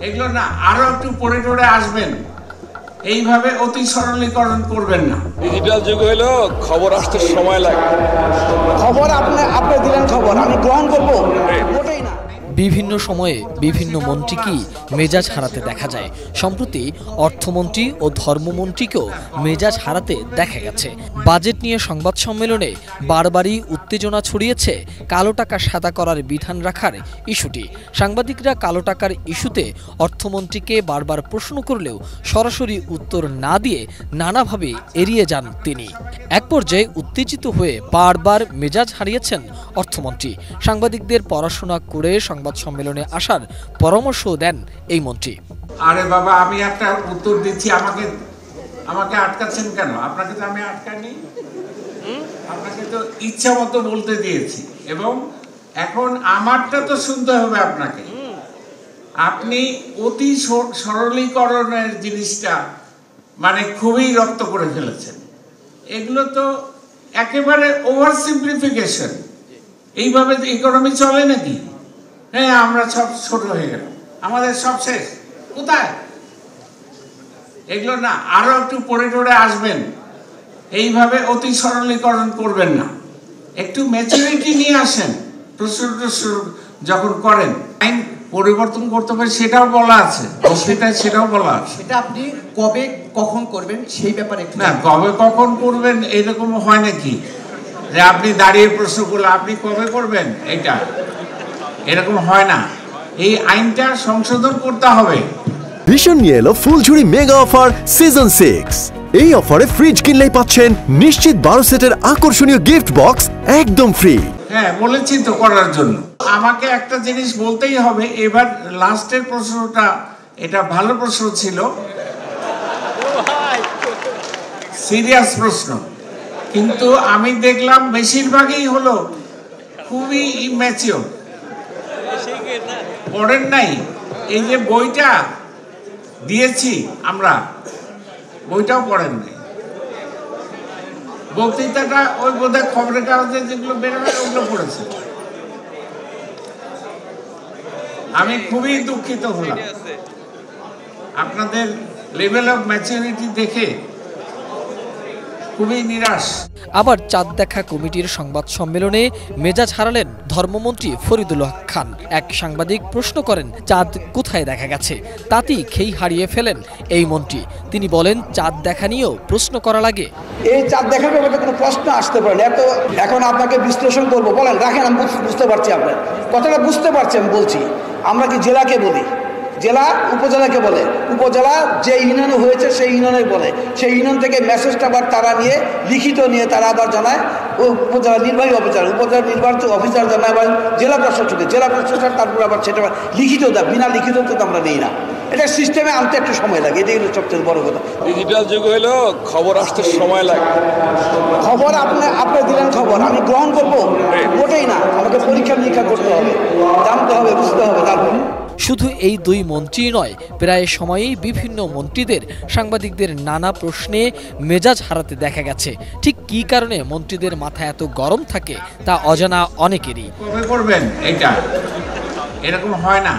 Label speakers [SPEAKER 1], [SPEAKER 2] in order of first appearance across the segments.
[SPEAKER 1] এগুলো না আরো একটু পড়ে টরে আসবেন, এইভাবে অতি সরলীকরণ করবেন না।
[SPEAKER 2] ডিজিটাল যুগ হলো খবর আসতে সময় লাগে।
[SPEAKER 3] খবর আপনি দিলেন, খবর আমি গ্রহণ করবো ওটাই না।
[SPEAKER 4] বিভিন্ন সময়ে বিভিন্ন মন্ত্রীকেই মেজাজ হারাতে দেখা যায়। সম্প্রতি অর্থমন্ত্রী ও ধর্মমন্ত্রীকেও মেজাজ হারাতে দেখা গেছে। বাজেট নিয়ে সংবাদ সম্মেলনে বারবারই উত্তেজনা ছড়িয়েছে কালো টাকা সাদা করার বিধান রাখার ইস্যুটি। সাংবাদিকরা কালো টাকার ইস্যুতে অর্থমন্ত্রীকে বারবার প্রশ্ন করলেও সরাসরি উত্তর না দিয়ে নানাভাবে এড়িয়ে যান তিনি। এক পর্যায়ে উত্তেজিত হয়ে বারবার মেজাজ হারিয়েছেন অর্থমন্ত্রী। সাংবাদিকদের পড়াশোনা করে সংবাদ সম্মেলনে আসার পরামর্শ দেন এই মন্ত্রী।
[SPEAKER 1] আরে বাবা, আমি একটা উত্তর দিচ্ছি, আমাকে আটকাচ্ছেন কেন? আপনাকে তো আমি আটকাইনি, আপনাকে তো ইচ্ছা মতো বলতে দিয়েছি, এবং এখন আমারটা তো শুনতে হবে আপনাকে। আপনি অতি সরলীকরণের জিনিসটা মানে খুবই রপ্ত করে ফেলেছেন। এগুলো তো একেবারে ওভার সিম্পলিফিকেশন। এইভাবে ইকোনমি চলে নাকি? হ্যাঁ, আমরা সব ছোট হয়ে গেল, আমাদের সব শেষ। কোথায়? এগুলো না আরো একটু পড়ে টরে আসবেন, এইভাবে অতি সরলীকরণ করবেন না। একটু ম্যাচুরিটি নিয়ে আসেন প্রশ্ন যখন করেন। আইন পরিবর্তন করতে পারে সেটাও বলা আছে, সেটাও বলা আছে।
[SPEAKER 3] সেটা আপনি কবে কখন করবেন সেই ব্যাপারে
[SPEAKER 1] না, কবে কখন করবেন এরকম হয় নাকি যে আপনি দাঁড়িয়ে প্রশ্ন করলে আপনি কবে করবেন? এটা এরকম হয় না। এই আইনটা সংশোধন করতে হবে।
[SPEAKER 5] ভীষণ নিয়ে এলো ফুলঝুরি মেগা অফার সিজন 6। এই অফারে ফ্রিজ কিনলেই পাচ্ছেন নিশ্চিত 12 সেটের আকর্ষণীয় গিফট বক্স একদম ফ্রি।
[SPEAKER 1] হ্যাঁ, বলেছি তো করার জন্য। আমাকে একটা জিনিস বলতেই হবে, এবার লাস্টের প্রশ্নটা এটা ভালো প্রশ্ন ছিল, সিরিয়াস প্রশ্ন, কিন্তু আমি দেখলাম বেশিরভাগই হলো খুবই ইম্যাচিওর। পড়েন নাই? এই যে বইটা দিয়েছি আমরা, বইটাও পড়েন নাই। বক্তৃতাটা ওই বোধহয় খবরের কাগজে যেগুলো বেরোবে ওগুলো পড়েছে। আমি খুবই দুঃখিত হলাম আপনাদের লেভেল অফ ম্যাচুরিটি দেখে, খুবই নিরাশ।
[SPEAKER 4] আবার চাঁদ দেখা কমিটির সংবাদ সম্মেলনে মেজাজ হারালেন ধর্মমন্ত্রী ফরিদুল্লাহ খান। এক সাংবাদিক প্রশ্ন করেন চাঁদ কোথায় দেখা গেছে, তাতেই খেই হারিয়ে ফেলেন এই মন্ত্রী। তিনি বলেন চাঁদ দেখা নিয়েও প্রশ্ন করা লাগে।
[SPEAKER 3] এই চাঁদ দেখার ব্যাপারে কোনো প্রশ্ন আসতে পারে না। এখন আপনাকে বিশ্লেষণ করবো, বলেন, রাখেন, আমি বুঝতে পারছি আপনার কথাটা, বুঝতে পারছি। আমি বলছি, আমরা কি জেলাকে বলি, জেলা উপজেলাকে বলে, উপজেলা যে ইউনিয়নে হয়েছে সেই ইউনিয়নে বলে, সেই ইউনিয়ন থেকে মেসেজটা আবার তারা নিয়ে লিখিত নিয়ে তারা আবার জানায় উপজেলা নির্বাহী অফিসার, উপজেলা নির্বাচন অফিসার জানায় আবার জেলা প্রশাসকে, জেলা প্রশাসন তারপর আবার সেটা লিখিত দেয়। বিনা লিখিত তো আমরা নিই না, এটা সিস্টেমে আনতে একটু সময় লাগে। এটাই হলো সবচেয়ে বড় কথা।
[SPEAKER 2] ডিজিটাল যুগ হলো খবর আসতে সময় লাগে।
[SPEAKER 3] খবর আপনি দিলেন, খবর আমি গ্রহণ করবো ওটাই না, আমাকে পরীক্ষা নিরীক্ষা করতে হবে, জানতে হবে, বুঝতে হবে। তারপর
[SPEAKER 4] শুধু এই দুই মন্ত্রী নয়, প্রায় সময়েই বিভিন্ন মন্ত্রীদের সাংবাদিকদের নানা প্রশ্নে মেজাজ হারাতে দেখা গেছে। ঠিক কী কারণে মন্ত্রীদের মাথা এত গরম থাকে তা অজানা অনেকেরই।
[SPEAKER 1] কবে করবেন? এটা এরকম হয় না।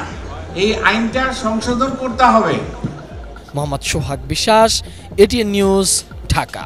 [SPEAKER 1] এই আইনটা সংশোধন করতে হবে।
[SPEAKER 4] মোহাম্মদ সোহাগ বিশ্বাস, এটিএন নিউজ, ঢাকা।